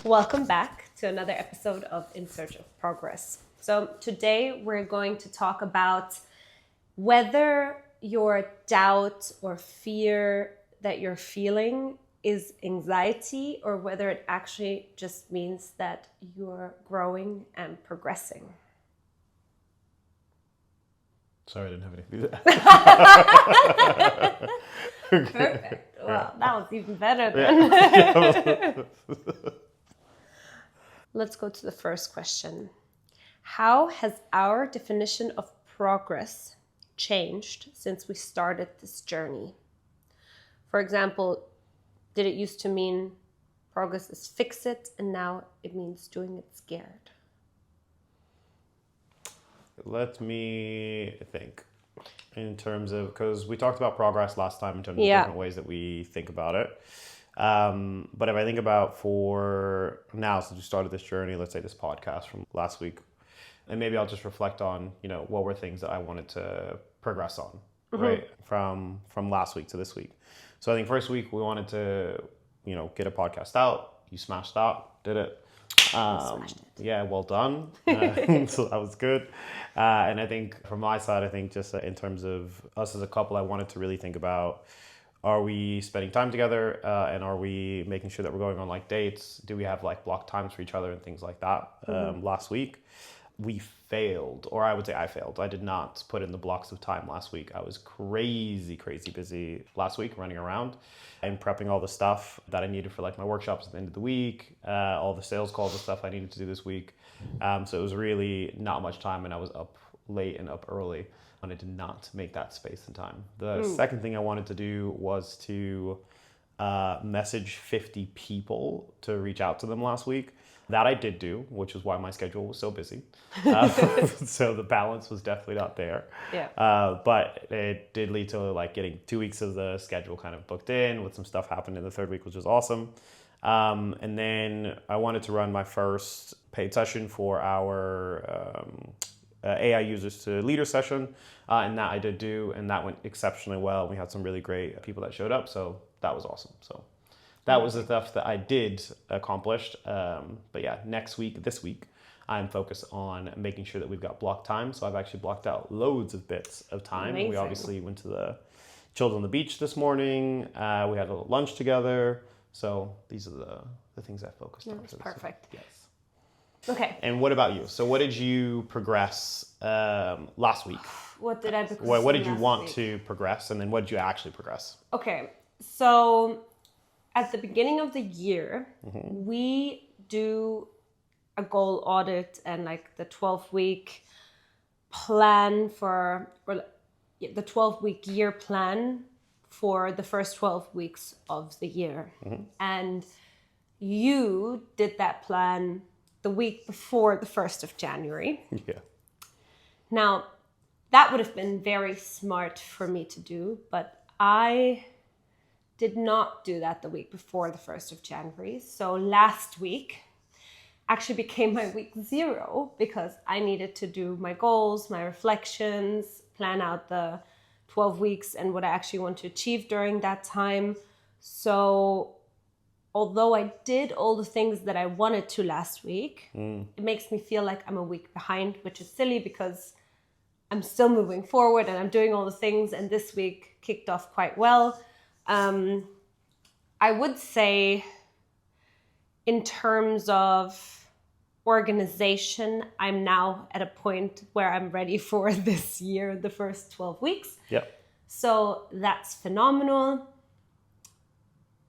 Welcome back to another episode of In Search of Progress. So today we're going to talk about whether your doubt or fear that you're feeling is anxiety or whether it actually just means that you're growing and progressing. Sorry, I didn't have anything to do. Perfect. Well, that was even better then. Let's go to the first question. How has our definition of progress changed since we started this journey? For example, did it used to mean progress is fix it and now it means doing it scared? Let me think in terms of, because we talked about progress last time in terms of different ways that we think about it. But if I think about for now, since we started this journey, let's say this podcast from last week, and maybe I'll just reflect on, what were things that I wanted to progress on, right? From last week to this week. So I think first week we wanted to, get a podcast out. You smashed that, did it. Yeah, well done. So that was good. And I think from my side, I think just in terms of us as a couple, I wanted to really think about, are we spending time together? And are we making sure that we're going on like dates? Do we have like block times for each other and things like that? Last week, we failed, or I would say I failed. I did not put in the blocks of time last week. I was crazy busy last week running around and prepping all the stuff that I needed for like my workshops at the end of the week, all the sales calls and stuff I needed to do this week. So it was really not much time, and I was up late and up early, and I did not make that space and time. The second thing I wanted to do was to message 50 people to reach out to them last week. That I did do, which is why my schedule was so busy. So the balance was definitely not there. Yeah. But it did lead to like getting 2 weeks of the schedule kind of booked in, with some stuff happened in the third week, which was awesome. And then I wanted to run my first paid session for our AI users to leader session. And that I did do, and that went exceptionally well. We had some really great people that showed up, so that was awesome. So that was the stuff that I did accomplish. But yeah, this week, I'm focused on making sure that we've got block time. So I've actually blocked out loads of bits of time. Amazing. We obviously went to chilled on the beach this morning. We had a little lunch together. So these are the things I focused on. That's perfect. Yes. Okay. And what about you? So what did you progress last week? What did I progress? What did you want to progress? And then what did you actually progress? Okay. So at the beginning of the year, we do a goal audit and like the 12-week plan or the 12-week year plan for the first 12 weeks of the year. And you did that plan the week before the 1st of January. Yeah. Now, that would have been very smart for me to do, but I did not do that the week before the 1st of January. So last week actually became my week 0 because I needed to do my goals, my reflections, plan out the 12 weeks and what I actually want to achieve during that time. So although I did all the things that I wanted to last week, it makes me feel like I'm a week behind, which is silly because I'm still moving forward and I'm doing all the things, and this week kicked off quite well. I would say in terms of organization, I'm now at a point where I'm ready for this year, the first 12 weeks. Yep. So that's phenomenal.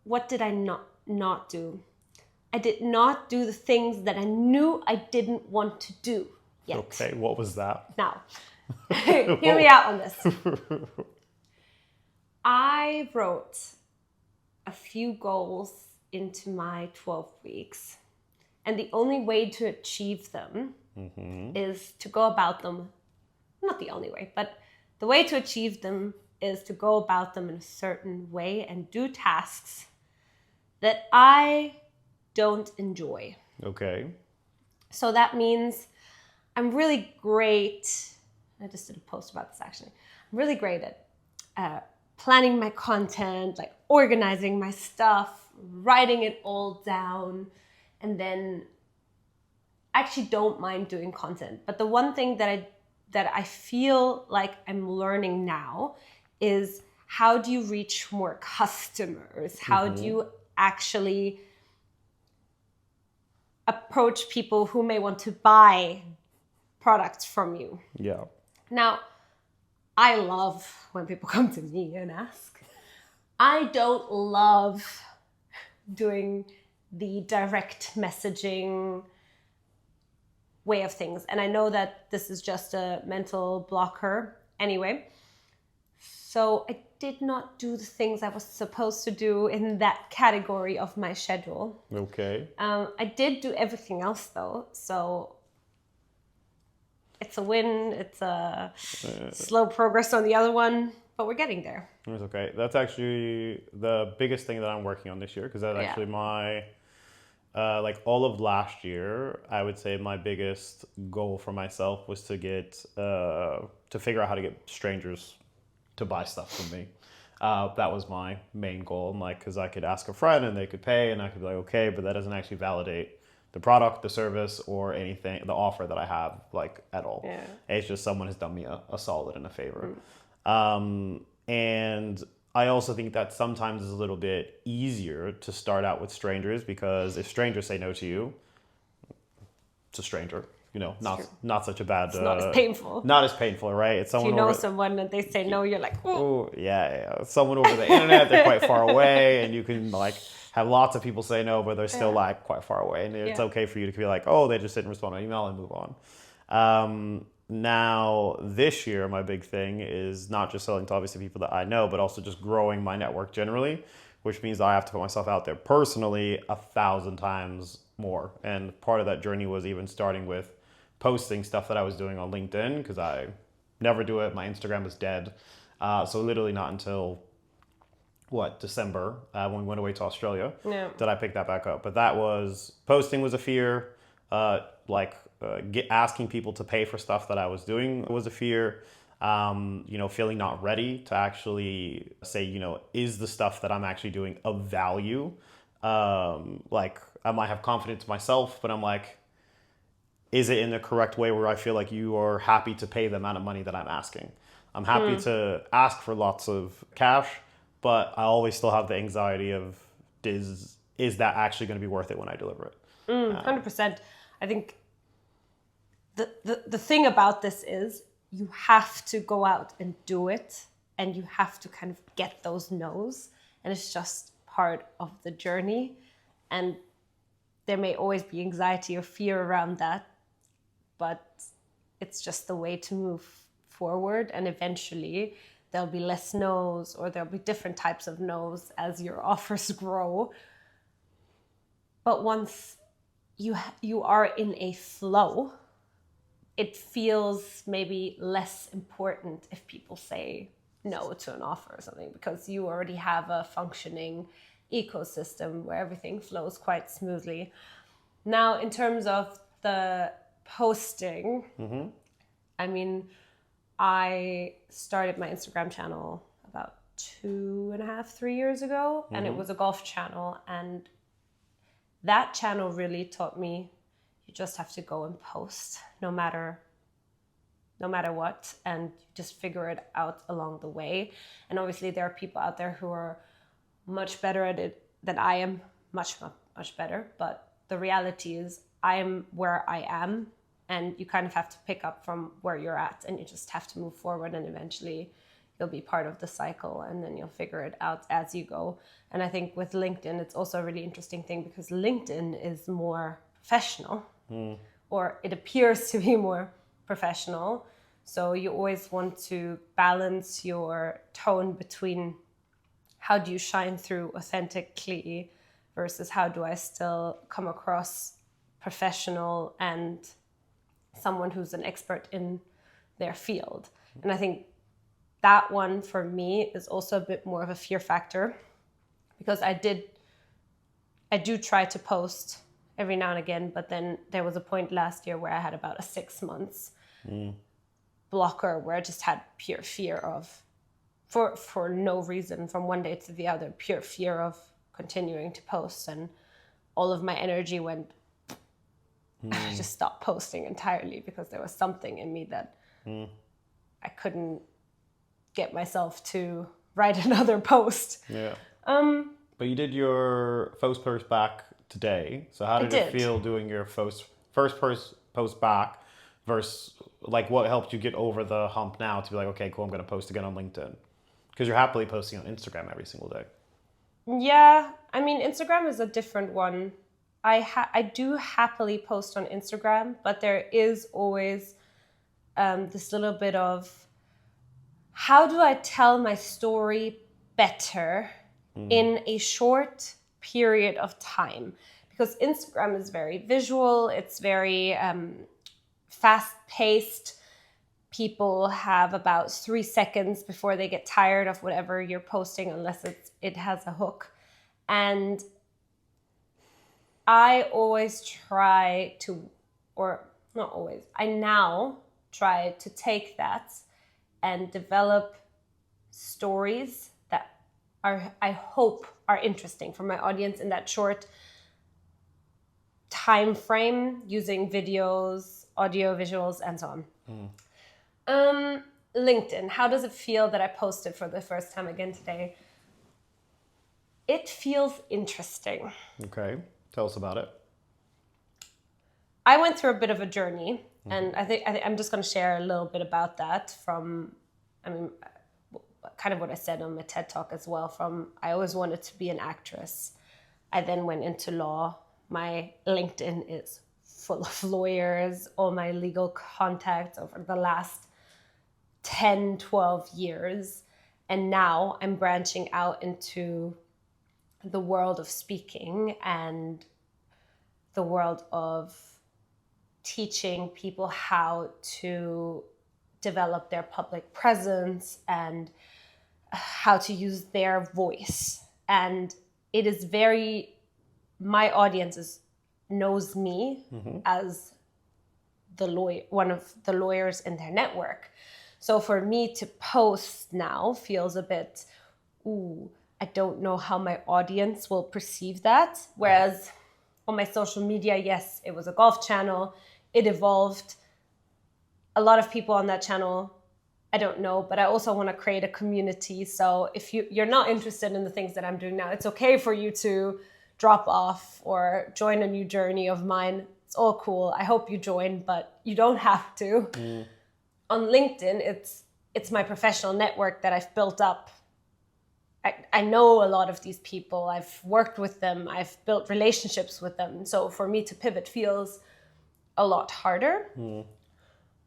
What did I not do? I did not do the things that I knew I didn't want to do yet. Okay, what was that? Now, hear me out on this. I wrote a few goals into my 12 weeks. And the only way to achieve them is to go about them, not the only way, but the way to achieve them is to go about them in a certain way and do tasks that I don't enjoy. Okay. So that means I'm really great. I just did a post about this actually. I'm really great at planning my content, like organizing my stuff, writing it all down, And then I actually don't mind doing content. But the one thing that I feel like I'm learning now is, how do you reach more customers? How do you actually approach people who may want to buy products from you? Yeah. Now, I love when people come to me and ask. I don't love doing the direct messaging way of things. And I know that this is just a mental blocker anyway. So I did not do the things I was supposed to do in that category of my schedule. Okay. I did do everything else though. So it's a win. It's a slow progress on the other one, but we're getting there. It's okay. That's actually the biggest thing that I'm working on this year, because that's actually my, like all of last year, I would say my biggest goal for myself was to get, to figure out how to get strangers to buy stuff from me. That was my main goal. And like, because I could ask a friend and they could pay and I could be like, okay, but that doesn't actually validate the product, the service, or anything, the offer that I have, like at all. Yeah. It's just someone has done me a solid and a favor. And I also think that sometimes it's a little bit easier to start out with strangers, because if strangers say no to you, it's a stranger. You know, not such a bad. It's not as painful. Not as painful, right? It's someone. If you know someone and they say no, you're like, oh, yeah. Someone over the internet, they're quite far away, and you can like have lots of people say no, but they're still like quite far away, and it's okay for you to be like, oh, they just didn't respond to an email, and move on. Now, this year, my big thing is not just selling to obviously people that I know, but also just growing my network generally, which means I have to put myself out there personally 1,000 times more. And part of that journey was even starting with posting stuff that I was doing on LinkedIn, because I never do it. My Instagram was dead. So literally not until, December, when we went away to Australia, did I pick that back up. But that was, posting was a fear. Asking people to pay for stuff that I was doing was a fear. Feeling not ready to actually say, is the stuff that I'm actually doing of value? I might have confidence in myself, but I'm like, is it in the correct way where I feel like you are happy to pay the amount of money that I'm asking? I'm happy to ask for lots of cash, but I always still have the anxiety of, is that actually going to be worth it when I deliver it? 100%. I think the thing about this is, you have to go out and do it, and you have to kind of get those no's, and it's just part of the journey. And there may always be anxiety or fear around that, but it's just the way to move forward. And eventually there'll be less no's, or there'll be different types of no's as your offers grow. But once you are in a flow, it feels maybe less important if people say no to an offer or something, because you already have a functioning ecosystem where everything flows quite smoothly. Now, in terms of the posting, I mean, I started my Instagram channel about 2.5, 3 years ago, and it was a golf channel. And that channel really taught me, you just have to go and post no matter what, and you just figure it out along the way. And obviously there are people out there who are much better at it than I am, much better. But the reality is, I am where I am, and you kind of have to pick up from where you're at, and you just have to move forward, and eventually you'll be part of the cycle, and then you'll figure it out as you go. And I think with LinkedIn, it's also a really interesting thing, because LinkedIn is more professional, or it appears to be more professional. So you always want to balance your tone between how do you shine through authentically versus how do I still come across professional and someone who's an expert in their field. And I think that one for me is also a bit more of a fear factor, because I do try to post every now and again, but then there was a point last year where I had about a 6 months blocker where I just had pure fear of, for no reason, from one day to the other, pure fear of continuing to post. And all of my energy went, I just stopped posting entirely because there was something in me that I couldn't get myself to write another post. Yeah. But you did your first post back today. So how did it feel doing your first post back versus like what helped you get over the hump now to be like, okay, cool, I'm going to post again on LinkedIn? Because you're happily posting on Instagram every single day. Yeah, I mean, Instagram is a different one. I do happily post on Instagram, but there is always this little bit of how do I tell my story better in a short period of time? Because Instagram is very visual, it's very fast-paced. People have about 3 seconds before they get tired of whatever you're posting, unless it has a hook. And I always try to, or not always, I now try to take that and develop stories that I hope are interesting for my audience in that short time frame, using videos, audio, visuals, and so on. LinkedIn, how does it feel that I posted for the first time again today? It feels interesting. Okay, tell us about it. I went through a bit of a journey, and I think I'm just going to share a little bit about that from, kind of what I said on my TED Talk as well. From I always wanted to be an actress. I then went into law. My LinkedIn is full of lawyers, all my legal contacts over the last 10, 12 years. And now I'm branching out into the world of speaking and the world of teaching people how to develop their public presence and how to use their voice. And it is my audience knows me as the lawyer, one of the lawyers in their network. So for me to post now feels a bit, I don't know how my audience will perceive that. Whereas on my social media, yes, it was a golf channel. It evolved. A lot of people on that channel, I don't know, but I also want to create a community. So if you're not interested in the things that I'm doing now, it's okay for you to drop off or join a new journey of mine. It's all cool. I hope you join, but you don't have to. On LinkedIn, it's my professional network that I've built up. I know a lot of these people. I've worked with them. I've built relationships with them. So for me to pivot feels a lot harder.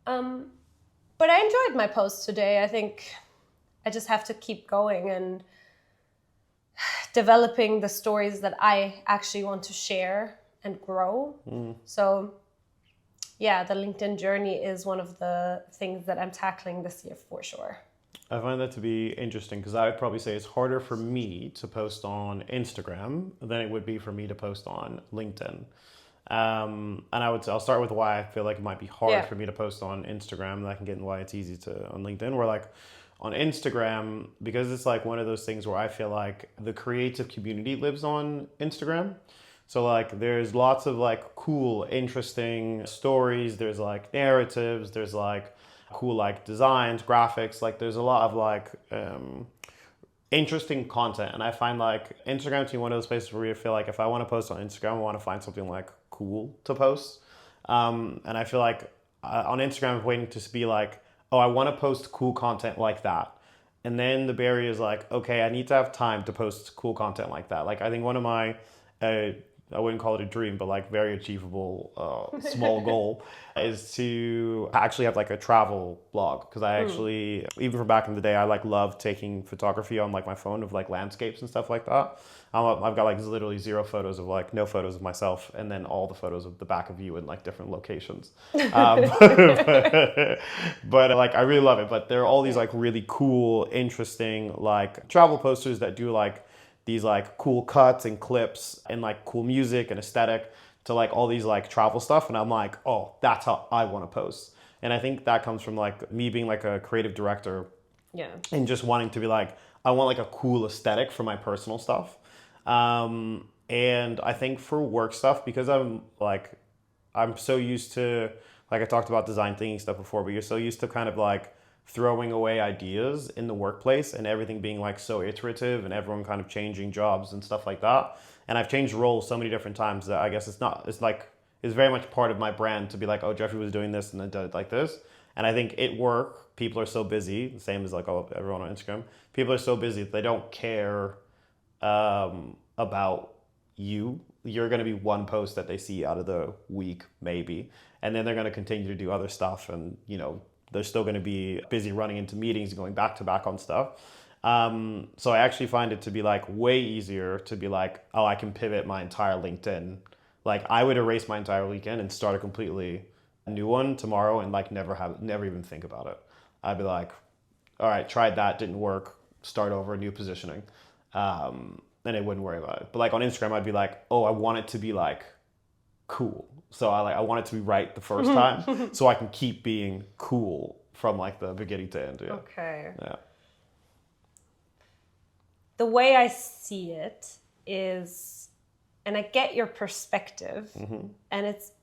But I enjoyed my post today. I think I just have to keep going and developing the stories that I actually want to share and grow. So yeah, the LinkedIn journey is one of the things that I'm tackling this year for sure. I find that to be interesting because I would probably say it's harder for me to post on Instagram than it would be for me to post on LinkedIn. And I'll start with why I feel like it might be hard for me to post on Instagram, and I can get into why it's easy to on LinkedIn. Where like on Instagram, because it's like one of those things where I feel like the creative community lives on Instagram. So like there's lots of like cool, interesting stories. There's like narratives. There's like cool like designs, graphics. Like there's a lot of like interesting content. And I find like Instagram to be one of those places where you feel like if I want to post on Instagram, I want to find something like cool to post. And I feel like on Instagram, I'm waiting to be like, oh, I want to post cool content like that. And then the barrier is like, okay, I need to have time to post cool content like that. Like I think one of my I wouldn't call it a dream, but like very achievable small goal is to actually have like a travel blog. Because I actually, even from back in the day, I like love taking photography on like my phone of like landscapes and stuff like that. I've got like literally 0 photos of like no photos of myself, and then all the photos of the back of you in like different locations. But like I really love it. But there are all these like really cool, interesting like travel posters that do like these like cool cuts and clips and like cool music and aesthetic to like all these like travel stuff. And I'm like, oh, that's how I want to post. And I think that comes from like me being like a creative director and just wanting to be like, I want like a cool aesthetic for my personal stuff. And And I think for work stuff, because I'm so used to, like I talked about design thinking stuff before, but you're so used to kind of like throwing away ideas in the workplace and everything being like so iterative and everyone kind of changing jobs and stuff like that. And I've changed roles so many different times that I guess it's very much part of my brand to be like, oh, Jeffrey was doing this and then did it like this. And I think at work, people are so busy, the same as like everyone on Instagram, people are so busy that they don't care about you. You're going to be one post that they see out of the week, maybe. And then they're going to continue to do other stuff. And, they're still going to be busy running into meetings and going back to back on stuff. So I actually find it to be like way easier to be like, oh, I can pivot my entire LinkedIn. Like I would erase my entire LinkedIn and start a completely new one tomorrow and like never even think about it. I'd be like, all right, tried that, didn't work, start over, new positioning. And I wouldn't worry about it. But like on Instagram, I'd be like, oh, I want it to be like cool. So I want it to be right the first time so I can keep being cool from like the beginning to end. Yeah. Okay. Yeah. The way I see it is, and I get your perspective, and it's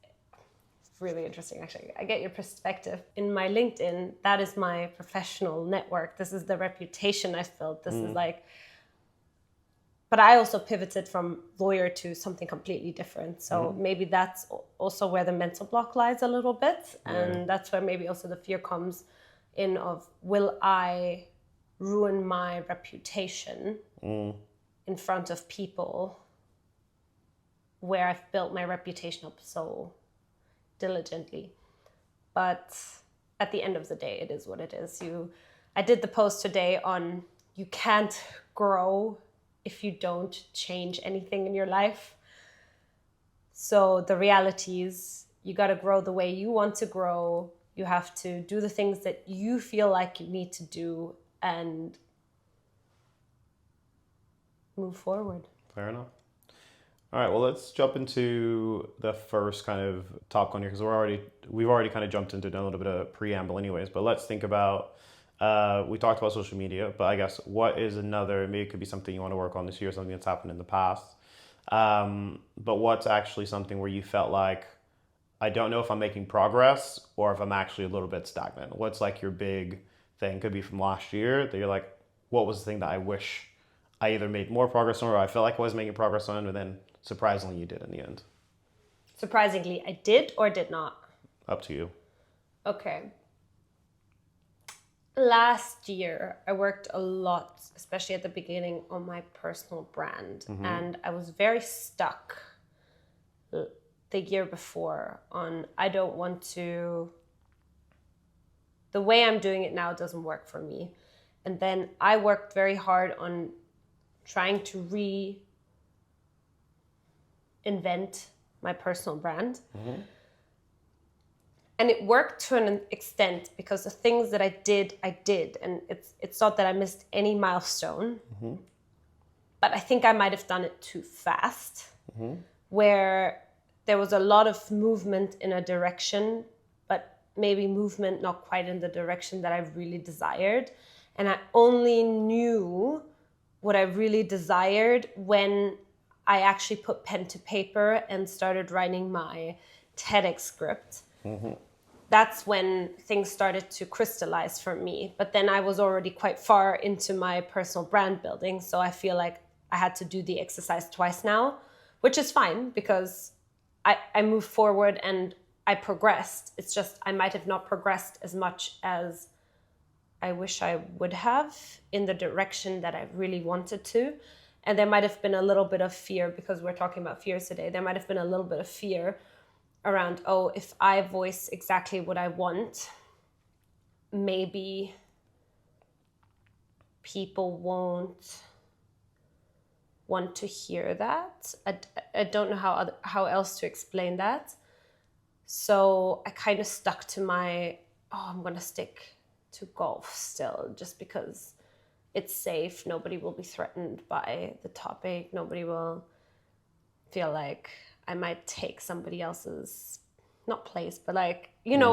really interesting actually. I get your perspective. In my LinkedIn, that is my professional network. This is the reputation I've built. This is like, but I also pivoted from lawyer to something completely different. So maybe that's also where the mental block lies a little bit. And that's where maybe also the fear comes in of, will I ruin my reputation in front of people where I've built my reputation up so diligently? But at the end of the day, it is what it is. I did the post today on you can't grow if you don't change anything in your life. So the reality is you got to grow the way you want to grow. You have to do the things that you feel like you need to do and move forward. Fair enough. All right, well, let's jump into the first kind of topic on here because we've already kind of jumped into a little bit of preamble anyways, but let's think about we talked about social media, but I guess what is another, maybe it could be something you want to work on this year, something that's happened in the past. But what's actually something where you felt like, I don't know if I'm making progress or if I'm actually a little bit stagnant? What's like your big thing? Could be from last year that you're like, what was the thing that I wish I either made more progress on or I felt like I was making progress on, and then surprisingly you did in the end? Surprisingly, I did or did not? Up to you. Okay. Last year, I worked a lot, especially at the beginning, on my personal brand. And I was very stuck the year before on, I don't want to, the way I'm doing it now doesn't work for me. And then I worked very hard on trying to reinvent my personal brand. And it worked to an extent because the things that I did. And it's not that I missed any milestone, but I think I might have done it too fast, where there was a lot of movement in a direction, but maybe movement not quite in the direction that I really desired. And I only knew what I really desired when I actually put pen to paper and started writing my TEDx script. That's when things started to crystallize for me. But then I was already quite far into my personal brand building. So I feel like I had to do the exercise twice now, which is fine because I moved forward and I progressed. It's just I might have not progressed as much as I wish I would have in the direction that I really wanted to. And there might have been a little bit of fear, because we're talking about fears today. There might have been a little bit of fear around, oh, if I voice exactly what I want, maybe people won't want to hear that. I don't know how else to explain that. So I kind of stuck to I'm going to stick to golf still, just because it's safe. Nobody will be threatened by the topic. Nobody will feel like I might take somebody else's, not place, but like, I'm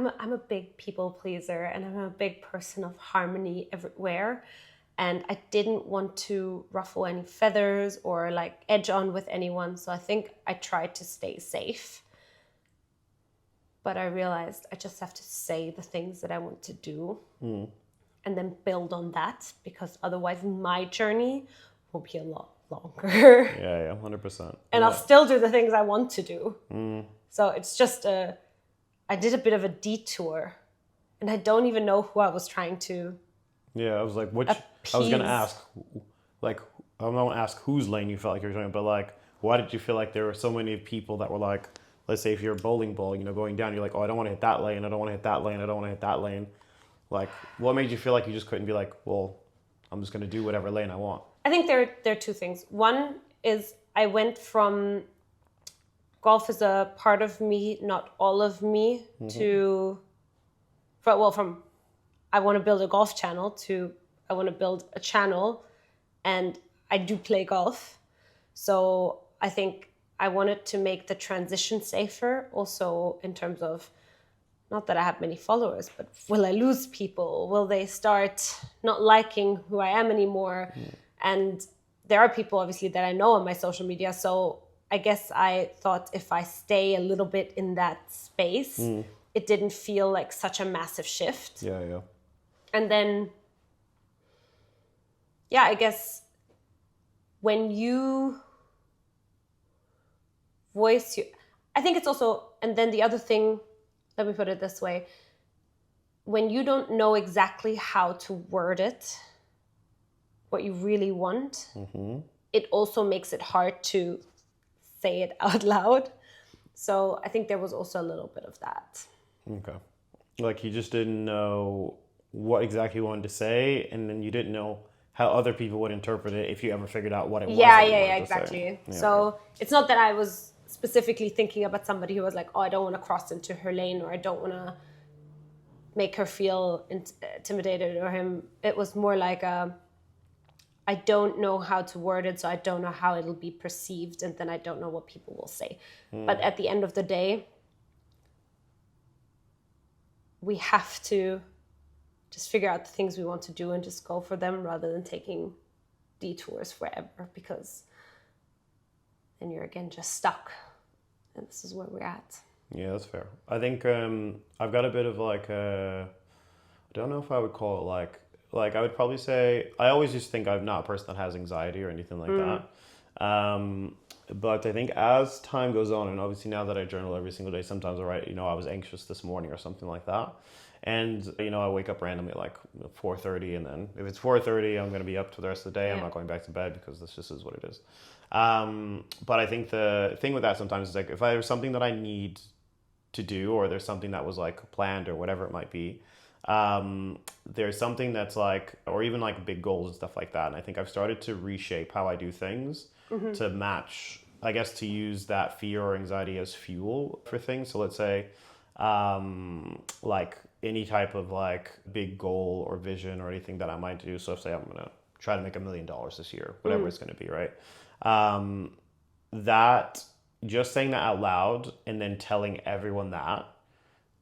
a big people pleaser, and I'm a big person of harmony everywhere. And I didn't want to ruffle any feathers or like edge on with anyone. So I think I tried to stay safe. But I realized I just have to say the things that I want to do and then build on that, because otherwise my journey will be a lot longer. Yeah, 100%. And I'll still do the things I want to do. So it's just I did a bit of a detour, and I don't even know who I was trying to. Yeah, I was like, I was going to ask, like, I don't want to ask whose lane you felt like you were doing, but like, why did you feel like there were so many people that were like, let's say if you're a bowling ball, you know, going down, you're like, oh, I don't want to hit that lane. I don't want to hit that lane. I don't want to hit that lane. Like, what made you feel like you just couldn't be like, well, I'm just going to do whatever lane I want? I think there are two things. One is I went from golf is a part of me, not all of me, to, from I want to build a golf channel to I want to build a channel, and I do play golf. So I think I wanted to make the transition safer, also in terms of, not that I have many followers, but will I lose people? Will they start not liking who I am anymore? And there are people obviously that I know on my social media. So I guess I thought if I stay a little bit in that space, it didn't feel like such a massive shift. Yeah. And then, yeah, I guess when you voice your, I think it's also, and then the other thing, let me put it this way, when you don't know exactly how to word it, what you really want, it also makes it hard to say it out loud. So I think there was also a little bit of that. Okay. Like you just didn't know what exactly you wanted to say, and then you didn't know how other people would interpret it if you ever figured out what it was. Yeah, exactly. Yeah, so it's not that I was specifically thinking about somebody who was like, oh, I don't want to cross into her lane, or I don't want to make her feel intimidated, or him. It was more like, I don't know how to word it, so I don't know how it'll be perceived, and then I don't know what people will say. But at the end of the day, we have to just figure out the things we want to do and just go for them rather than taking detours forever, because then you're again just stuck. And this is where we're at. Yeah, that's fair. I think I've got a bit of like I don't know if I would call it like I would probably say, I always just think I'm not a person that has anxiety or anything like that. But I think as time goes on, and obviously now that I journal every single day, sometimes I write, you know, I was anxious this morning or something like that. And, you know, I wake up randomly at like 4:30, and then if it's 4:30, I'm going to be up for the rest of the day. Yeah. I'm not going back to bed because this just is what it is. But I think the thing with that sometimes is like, if there's something that I need to do, or there's something that was like planned or whatever it might be, there's something that's like, or even like big goals and stuff like that. And I think I've started to reshape how I do things to match, I guess, to use that fear or anxiety as fuel for things. So let's say, like any type of like big goal or vision or anything that I might do. So say I'm going to try to make $1 million this year, whatever it's going to be, right? That just saying that out loud and then telling everyone that,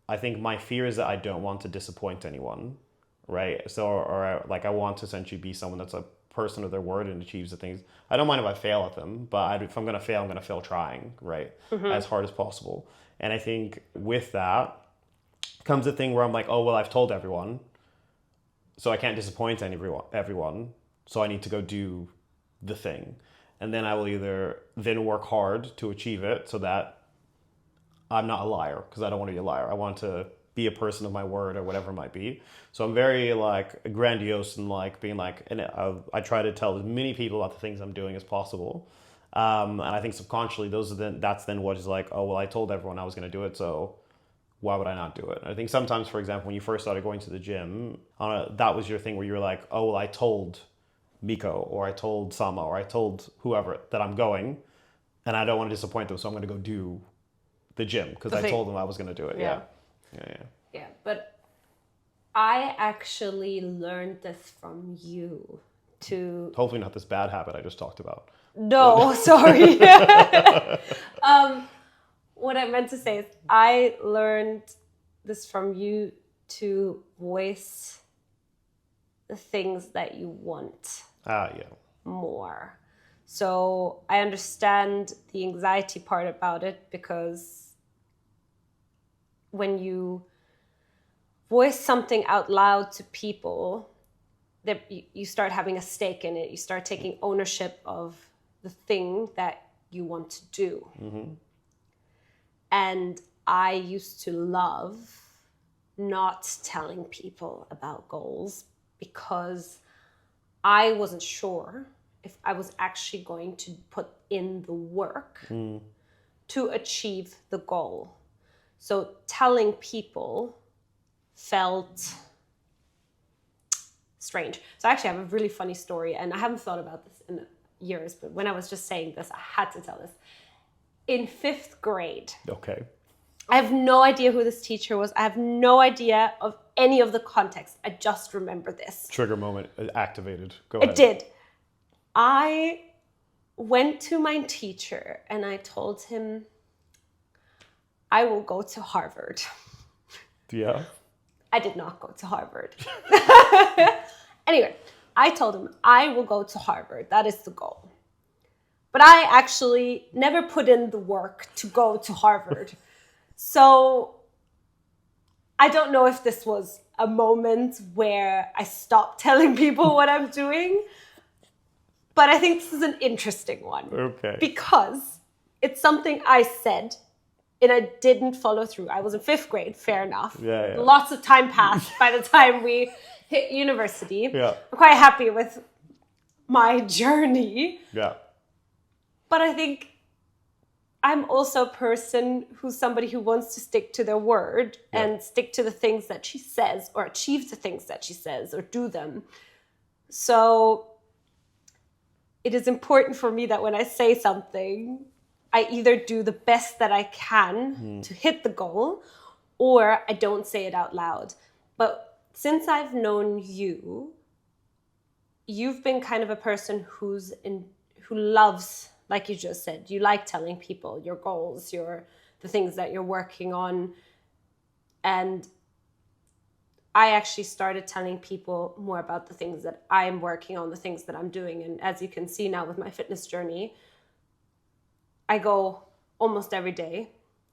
I think my fear is that I don't want to disappoint anyone, right? So, or like I want to essentially be someone that's a person of their word and achieves the things. I don't mind if I fail at them, but if I'm going to fail, I'm going to fail trying, right? As hard as possible. And I think with that comes a thing where I'm like, oh, well, I've told everyone, so I can't disappoint everyone. So I need to go do the thing. And then I will either then work hard to achieve it so that I'm not a liar, because I don't want to be a liar. I want to be a person of my word or whatever it might be. So I'm very like grandiose and like being like, and I try to tell as many people about the things I'm doing as possible. And I think subconsciously that's then what is like, oh, well, I told everyone I was going to do it, so why would I not do it? I think sometimes, for example, when you first started going to the gym, that was your thing where you were like, oh, well, I told Miko or I told Sama or I told whoever that I'm going, and I don't want to disappoint them, so I'm going to go do the gym because I told them I was going to do it. Yeah. But I actually learned this from you to... Hopefully not this bad habit I just talked about. No, sorry. What I meant to say is I learned this from you to voice the things that you want Yeah. more. So I understand the anxiety part about it, because when you voice something out loud to people, that you start having a stake in it. You start taking ownership of the thing that you want to do. Mm-hmm. And I used to love not telling people about goals, because I wasn't sure if I was actually going to put in the work to achieve the goal. So telling people felt strange. So I actually have a really funny story, and I haven't thought about this in years, but when I was just saying this, I had to tell this. In 5th grade, Okay. I have no idea who this teacher was. I have no idea of any of the context. I just remember this. Trigger moment activated. Go ahead. It did. I went to my teacher and I told him, I will go to Harvard. Yeah. I did not go to Harvard. Anyway, I told him, I will go to Harvard. That is the goal. But I actually never put in the work to go to Harvard. So I don't know if this was a moment where I stopped telling people what I'm doing, but I think this is an interesting one. Okay. Because it's something I said and I didn't follow through. I was in 5th grade, fair enough. Yeah. Lots of time passed by the time we hit university. Yeah. I'm quite happy with my journey. Yeah. But I think I'm also a person who's somebody who wants to stick to their word and stick to the things that she says, or achieve the things that she says, or do them. So it is important for me that when I say something, I either do the best that I can to hit the goal, or I don't say it out loud. But since I've known you, you've been kind of a person who loves, like you just said, you like telling people your goals, the things that you're working on. And I actually started telling people more about the things that I'm working on, the things that I'm doing. And as you can see now with my fitness journey, I go almost every day.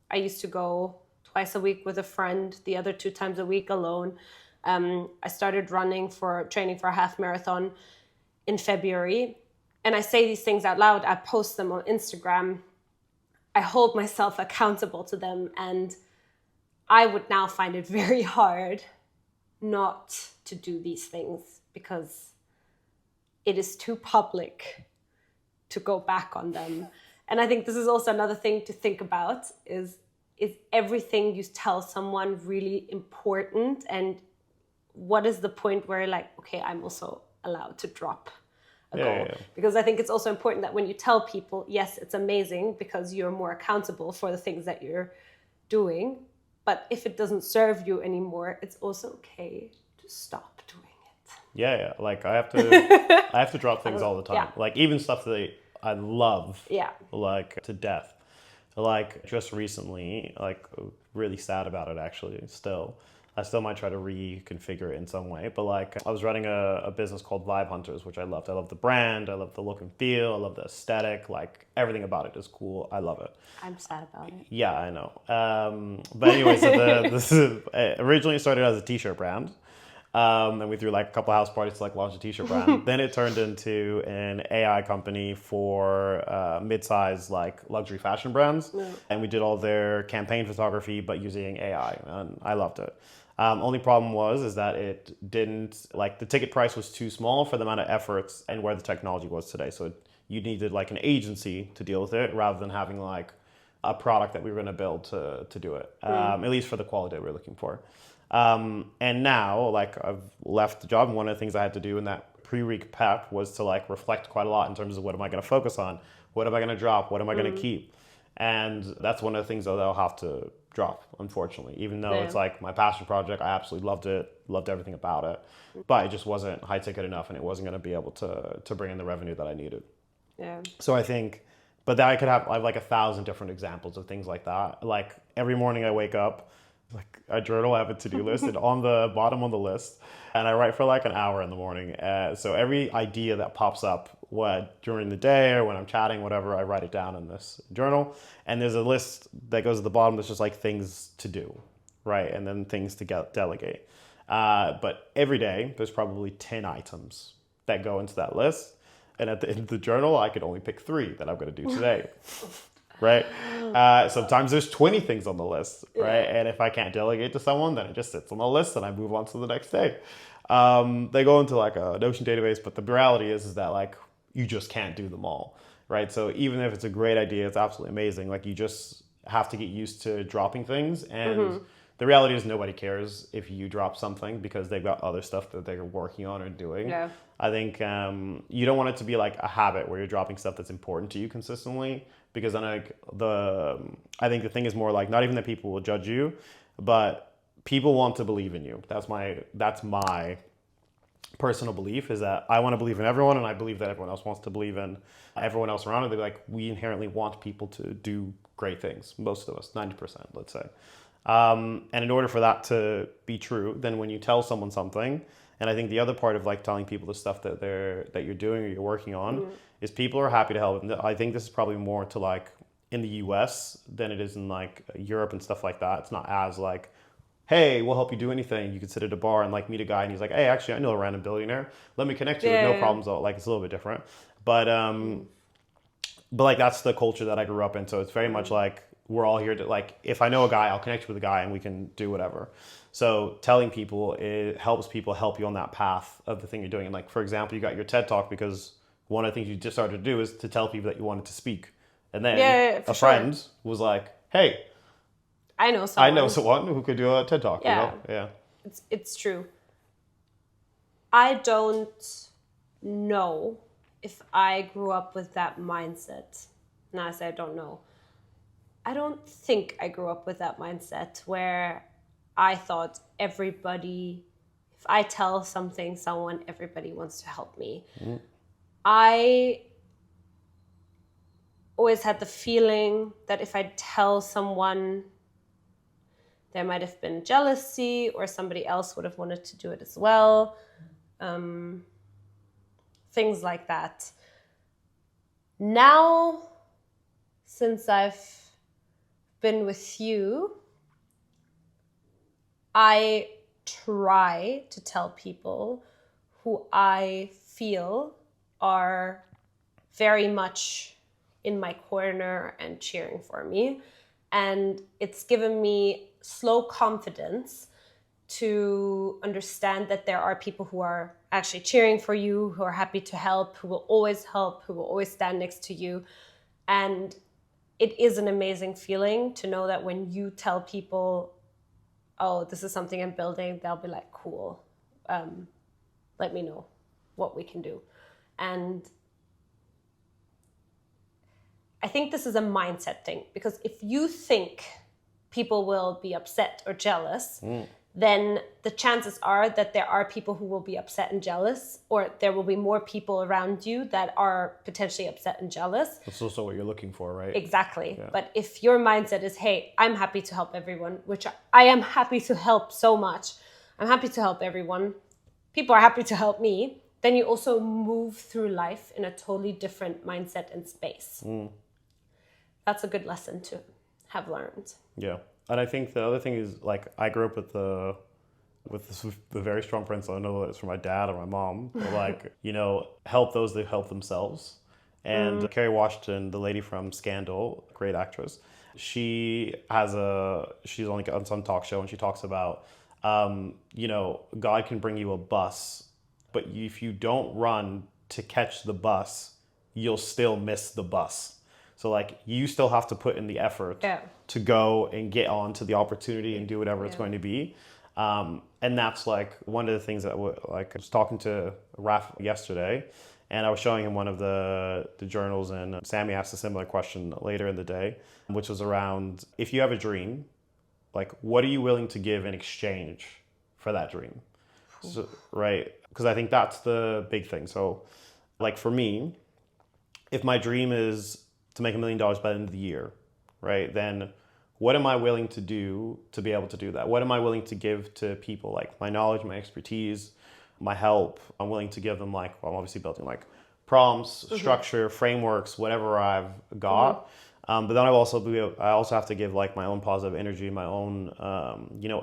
I used to go twice a week with a friend, the other 2 times a week alone. I started training for a half marathon in February. And I say these things out loud. I post them on Instagram. I hold myself accountable to them. And I would now find it very hard not to do these things, because it is too public to go back on them. And I think this is also another thing to think about, is everything you tell someone really important? And what is the point where, like, okay, I'm also allowed to drop a goal? Yeah. Because I think it's also important that when you tell people, yes, it's amazing because you're more accountable for the things that you're doing. But if it doesn't serve you anymore, it's also okay to stop doing it. Yeah. Like I have to drop things all the time. Yeah. Like even stuff that I love, Yeah. like to death. Like just recently, like really sad about it actually still. I still might try to reconfigure it in some way, but like I was running a business called Vibe Hunters, which I loved. I love the brand, I love the look and feel, I love the aesthetic, like everything about it is cool. I love it. I'm sad about it. Yeah, I know. But anyway, so this is originally started as a t-shirt brand. And we threw like a couple house parties to like launch a t-shirt brand. Then it turned into an AI company for mid-size like luxury fashion brands. Yeah. And we did all their campaign photography, but using AI, and I loved it. Only problem is that it didn't, like the ticket price was too small for the amount of efforts and where the technology was today. So you needed like an agency to deal with it rather than having like a product that we were going to build to do it, at least for the quality that we're looking for. And now, like I've left the job, and one of the things I had to do in that pre-week prep was to like reflect quite a lot in terms of what am I going to focus on? What am I going to drop? What am I going to keep? And that's one of the things that I'll have to drop, unfortunately, even though it's like my passion project. I absolutely loved it, loved everything about it, but it just wasn't high ticket enough, and it wasn't going to be able to bring in the revenue that I needed. Yeah. So I think, but that I have like 1,000 different examples of things like that. Like every morning I wake up, like a journal. I have a to-do list, and on the bottom on the list, and I write for like an hour in the morning. So every idea that pops up during the day or when I'm chatting, whatever, I write it down in this journal. And there's a list that goes at the bottom that's just like things to do, right? And then things to delegate. But every day, there's probably 10 items that go into that list. And at the end of the journal, I could only pick 3 that I'm going to do today. Right? Sometimes there's 20 things on the list, right? And if I can't delegate to someone, then it just sits on the list and I move on to the next day. They go into like a Notion database, but the reality is that like you just can't do them all, right? So even if it's a great idea, it's absolutely amazing. Like you just have to get used to dropping things. And the reality is nobody cares if you drop something because they've got other stuff that they're working on or doing. Yeah. I think you don't want it to be like a habit where you're dropping stuff that's important to you consistently, because then I think the thing is more like not even that people will judge you, but people want to believe in you. That's my personal belief, is that I want to believe in everyone, and I believe that everyone else wants to believe in everyone else around it. They're like, we inherently want people to do great things. Most of us, 90%, let's say. And in order for that to be true, then when you tell someone something, and I think the other part of like telling people the stuff that you're doing or you're working on is people are happy to help. And I think this is probably more to like in the US than it is in like Europe and stuff like that. It's not as like, hey, we'll help you do anything. You could sit at a bar and like meet a guy and he's like, hey, actually I know a random billionaire. Let me connect you with no problems. Like it's a little bit different. But like that's the culture that I grew up in. So it's very much like we're all here to like, if I know a guy, I'll connect you with a guy and we can do whatever. So telling people, it helps people help you on that path of the thing you're doing. And like, for example, you got your TED Talk because one of the things you just started to do is to tell people that you wanted to speak. And then a friend was like, hey, I know someone who could do a TED Talk. Yeah. You know? Yeah. It's true. I don't know if I grew up with that mindset. Now I say I don't know. I don't think I grew up with that mindset where I thought everybody, if I tell someone, everybody wants to help me. I always had the feeling that if I tell someone, there might have been jealousy or somebody else would have wanted to do it as well. Things like that. Now, since I've been with you, I try to tell people who I feel are very much in my corner and cheering for me. And it's given me slow confidence to understand that there are people who are actually cheering for you, who are happy to help, who will always help, who will always stand next to you. And it is an amazing feeling to know that when you tell people, oh, this is something I'm building, they'll be like, cool, let me know what we can do. And I think this is a mindset thing, because if you think people will be upset or jealous, then the chances are that there are people who will be upset and jealous, or there will be more people around you that are potentially upset and jealous. That's also what you're looking for, right? Exactly. Yeah. But if your mindset is, hey, I'm happy to help everyone, which I am happy to help so much. I'm happy to help everyone. People are happy to help me. Then you also move through life in a totally different mindset and space. That's a good lesson to have learned. Yeah. And I think the other thing is, like, I grew up with the very strong principle. I know that it's from my dad or my mom, but like, you know, help those that help themselves. And Kerry Washington, the lady from Scandal, great actress, she's on some talk show and she talks about, you know, God can bring you a bus, but if you don't run to catch the bus, you'll still miss the bus. So like you still have to put in the effort to go and get on to the opportunity and do whatever it's going to be. And that's like one of the things that I was talking to Raf yesterday, and I was showing him one of the journals, and Sammy asked a similar question later in the day, which was around, if you have a dream, like what are you willing to give in exchange for that dream? So, right? Because I think that's the big thing. So like for me, if my dream is to make $1 million by the end of the year, right? Then what am I willing to do to be able to do that? What am I willing to give to people? Like my knowledge, my expertise, my help. I'm willing to give them like, well, I'm obviously building like prompts, structure, frameworks, whatever I've got. But then I also have to give like my own positive energy, my own,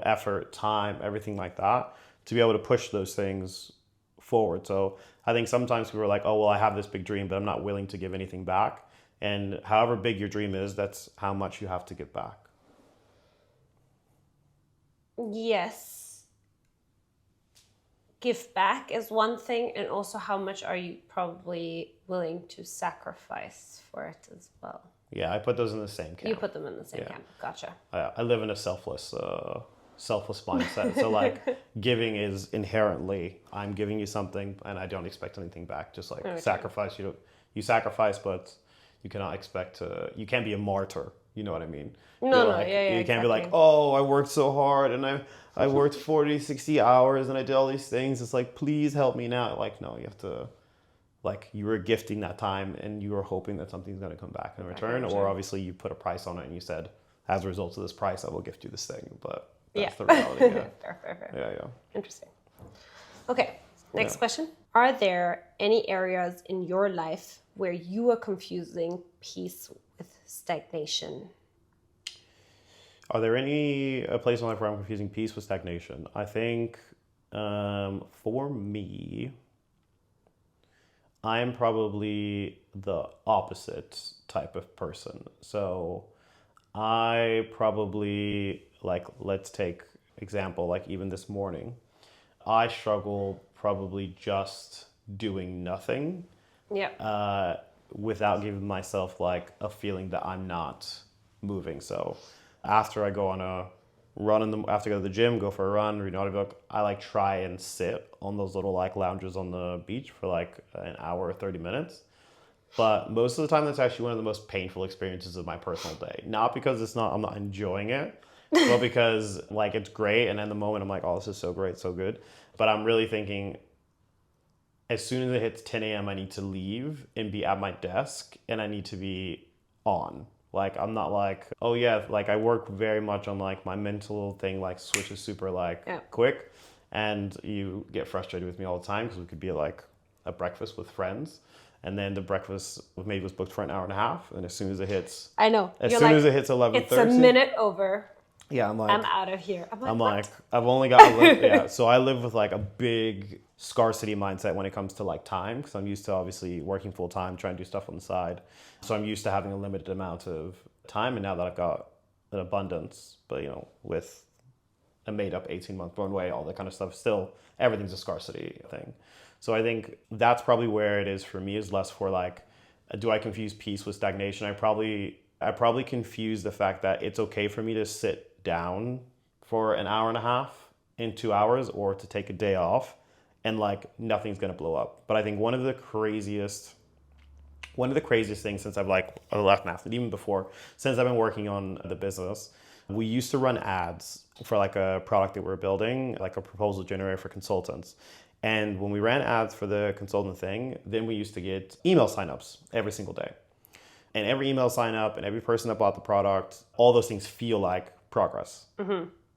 effort, time, everything like that to be able to push those things forward. So I think sometimes people are like, oh, well, I have this big dream, but I'm not willing to give anything back. And however big your dream is, that's how much you have to give back. Yes. Give back is one thing, and also how much are you probably willing to sacrifice for it as well. Yeah, I put those in the same camp. You put them in the same camp. Gotcha. I live in a selfless mindset. So like giving is inherently, I'm giving you something and I don't expect anything back. Just like sacrifice, you sacrifice, but you cannot expect you can't be a martyr. You know what I mean? No, you can't be like, oh, I worked so hard and I worked 40, 60 hours and I did all these things. It's like, please help me now. Like, no, you have to, like, you were gifting that time and you were hoping that something's going to come back in return. Or obviously you put a price on it and you said, as a result of this price, I will gift you this thing. But that's the reality. Yeah. Fair. Yeah. Interesting. Okay, next question. Are there any areas in your life where you are confusing peace with stagnation? Are there any place in life where I'm confusing peace with stagnation? I think for me, I'm probably the opposite type of person. So I probably, like, let's take example, like even this morning, I struggle probably just doing nothing. Yeah. Without giving myself like a feeling that I'm not moving. So after I go on a run after I go to the gym, go for a run, read an audiobook, I like try and sit on those little like lounges on the beach for like an hour or 30 minutes. But most of the time, that's actually one of the most painful experiences of my personal day. Not because I'm not enjoying it, but because like it's great. And in the moment, I'm like, oh, this is so great, so good. But I'm really thinking, as soon as it hits 10 a.m., I need to leave and be at my desk and I need to be on. Like, I'm not like, oh yeah, like I work very much on like my mental thing, like switches super like quick. And you get frustrated with me all the time because we could be at like a breakfast with friends. And then the breakfast with me was booked for an hour and a half. And as soon as it hits, I know. As soon as it hits 11:30, it's a minute over. Yeah, I'm like, I'm out of here. I'm like, I've only got, So I live with like a big scarcity mindset when it comes to like time, because I'm used to obviously working full time, trying to do stuff on the side. So I'm used to having a limited amount of time. And now that I've got an abundance, but with a made up 18-month runway, all that kind of stuff, still everything's a scarcity thing. So I think that's probably where it is for me, is less for like, do I confuse peace with stagnation? I probably confuse the fact that it's okay for me to sit down for an hour and a half in 2 hours, or to take a day off and like nothing's going to blow up. But I think one of the craziest things since I've like left Math, and even before, since I've been working on the business, we used to run ads for like a product that we're building, like a proposal generator for consultants. And when we ran ads for the consultant thing, then we used to get email signups every single day. And every email sign up and every person that bought the product, all those things feel like progress,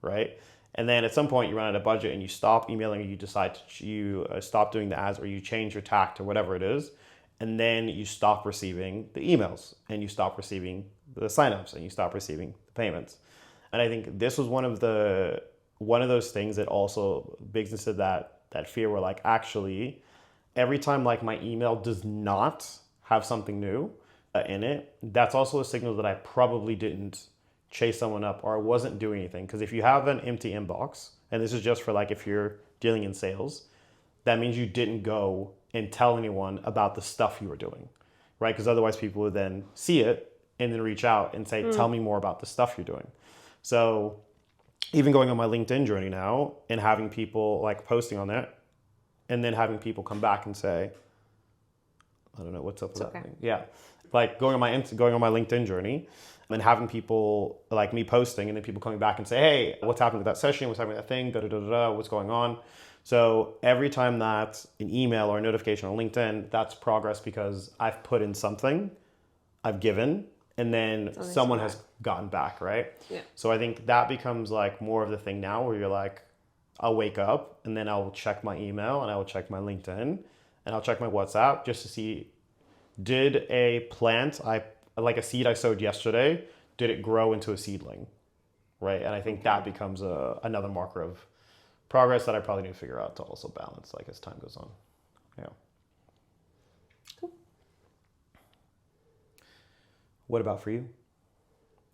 right? And then at some point you run out of budget and you stop emailing, or you decide you stop doing the ads, or you change your tact or whatever it is. And then you stop receiving the emails, and you stop receiving the signups, and you stop receiving the payments. And I think this was one of those things that also businesses into that fear, where like, actually every time like my email does not have something new in it, that's also a signal that I probably didn't chase someone up, or I wasn't doing anything. Because if you have an empty inbox, and this is just for like if you're dealing in sales, that means you didn't go and tell anyone about the stuff you were doing, right? Because otherwise people would then see it and then reach out and say, tell me more about the stuff you're doing. So even going on my LinkedIn journey now and having people like posting on it, and then having people come back and say, I don't know what's up with that thing. Yeah. Like going on my LinkedIn journey and having people like me posting, and then people coming back and say, hey, what's happening with that session? What's happening with that thing? What's going on? So every time that's an email or a notification on LinkedIn, that's progress, because I've put in something, I've given, and then someone has gotten back, right? Yeah. So I think that becomes like more of the thing now where you're like, I'll wake up and then I'll check my email and I will check my LinkedIn and I'll check my WhatsApp just to see, did a plant, like a seed I sowed yesterday, did it grow into a seedling, right? And I think that becomes another marker of progress that I probably need to figure out to also balance like as time goes on. Yeah. Cool. What about for you?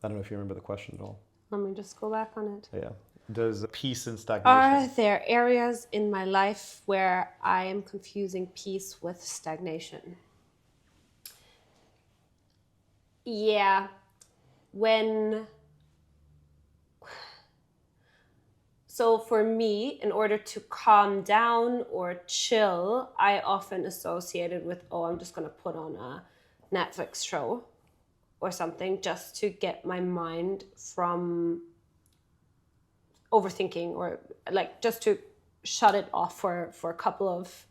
I don't know if you remember the question at all. Let me just go back on it. Yeah. Does peace and stagnation... Are there areas in my life where I am confusing peace with stagnation? Yeah. So for me, in order to calm down or chill, I often associate it with, I'm just going to put on a Netflix show or something just to get my mind from overthinking, or like just to shut it off for a couple of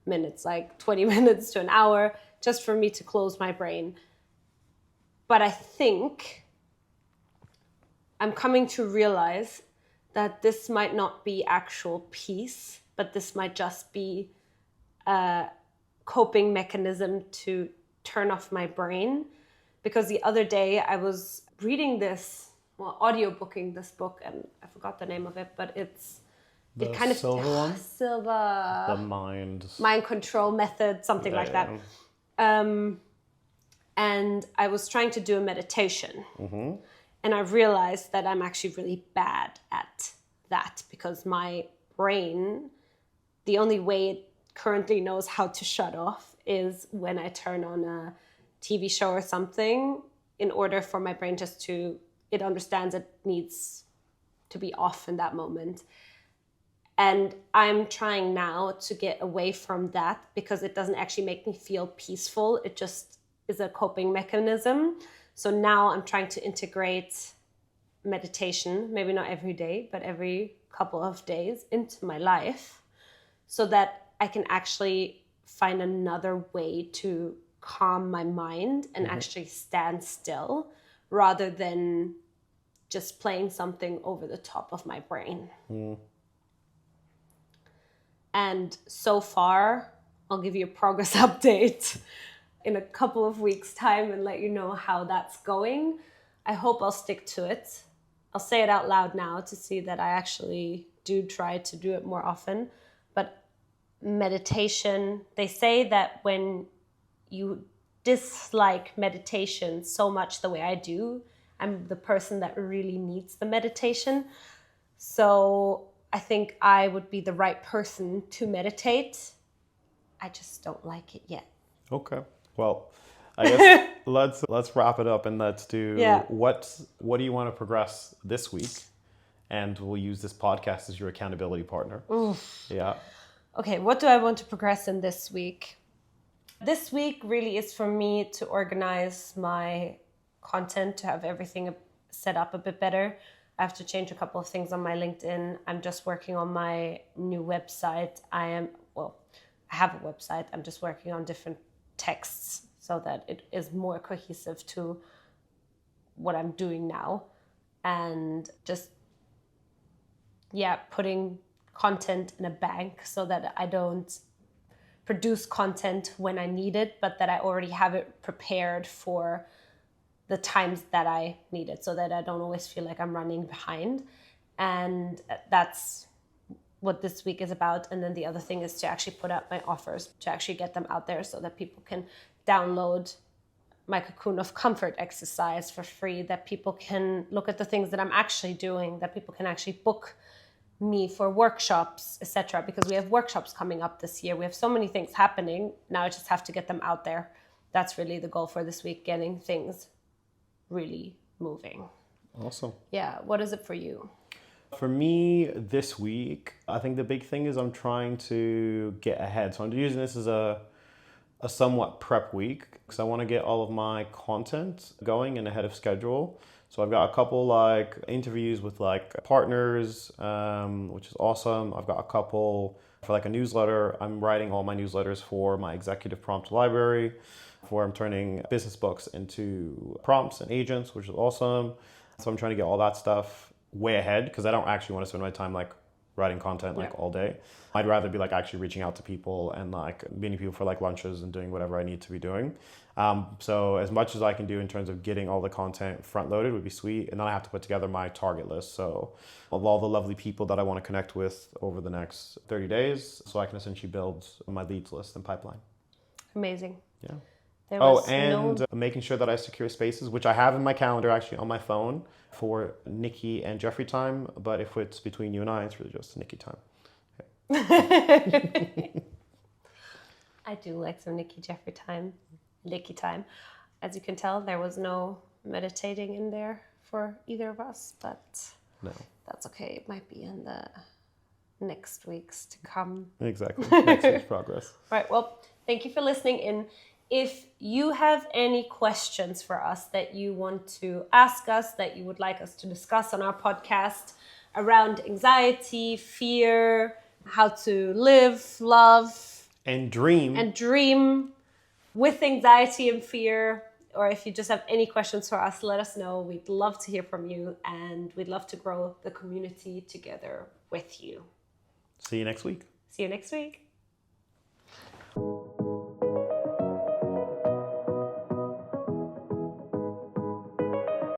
minutes, like 20 minutes to an hour, just for me to close my brain. But I think I'm coming to realize that this might not be actual peace, but this might just be a coping mechanism to turn off my brain. Because the other day I was reading audiobooking this book, and I forgot the name of it, but The kind of silver one? Silver. The mind Control method, something like that. And I was trying to do a meditation. Mm-hmm. And I realized that I'm actually really bad at that, because my brain, the only way it currently knows how to shut off is when I turn on a TV show or something, in order for my brain it understands it needs to be off in that moment. And I'm trying now to get away from that, because it doesn't actually make me feel peaceful. It just is a coping mechanism. So now I'm trying to integrate meditation, maybe not every day, but every couple of days, into my life, so that I can actually find another way to calm my mind and actually stand still, rather than just playing something over the top of my brain. And so far, I'll give you a progress update in a couple of weeks' time and let you know how that's going. I hope I'll stick to it. I'll say it out loud now to see that I actually do try to do it more often. But meditation, they say that when you dislike meditation so much the way I do, I'm the person that really needs the meditation. So I think I would be the right person to meditate. I just don't like it yet. Okay. Well, I guess let's wrap it up, and let's do what do you want to progress this week? And we'll use this podcast as your accountability partner. Oof. Yeah. Okay, what do I want to progress in this week? This week really is for me to organize my content, to have everything set up a bit better. I have to change a couple of things on my LinkedIn. I'm just working on my new website. I have a website. I'm just working on different texts so that it is more cohesive to what I'm doing now. And just, putting content in a bank so that I don't produce content when I need it, but that I already have it prepared for the times that I need it, so that I don't always feel like I'm running behind. And that's what this week is about. And then the other thing is to actually put up my offers, to actually get them out there so that people can download my Cocoon of Comfort exercise for free, that people can look at the things that I'm actually doing, that people can actually book me for workshops, etc. Because we have workshops coming up this year. We have so many things happening. Now I just have to get them out there. That's really the goal for this week, getting things really moving. Awesome. Yeah. What is it for you? For me this week, I think the big thing is I'm trying to get ahead. So I'm using this as a somewhat prep week, because I want to get all of my content going and ahead of schedule. So I've got a couple interviews with partners, which is awesome. I've got a couple For like a newsletter, I'm writing all my newsletters for my executive prompt library, where I'm turning business books into prompts and agents, which is awesome. So I'm trying to get all that stuff way ahead because I don't actually want to spend my time like writing content like all day. I'd rather be like actually reaching out to people and like meeting people for like lunches and doing whatever I need to be doing. So as much as I can do in terms of getting all the content front loaded would be sweet. And then I have to put together my target list. So of all the lovely people that I want to connect with over the next 30 days, so I can essentially build my leads list and pipeline. Amazing. Yeah. And making sure that I secure spaces, which I have in my calendar actually on my phone for Nikki and Jeffrey time. But if it's between you and I, it's really just Nikki time. Okay. I do like some Nikki time. As you can tell, there was no meditating in there for either of us, but no, that's okay. It might be in the next weeks to come. Exactly. Next week's progress. Right. Well, thank you for listening in. If you have any questions for us that you want to ask us, that you would like us to discuss on our podcast around anxiety, fear, how to live, love, and dream with anxiety and fear, or if you just have any questions for us, let us know. We'd love to hear from you, and we'd love to grow the community together with you. See you next week. See you next week.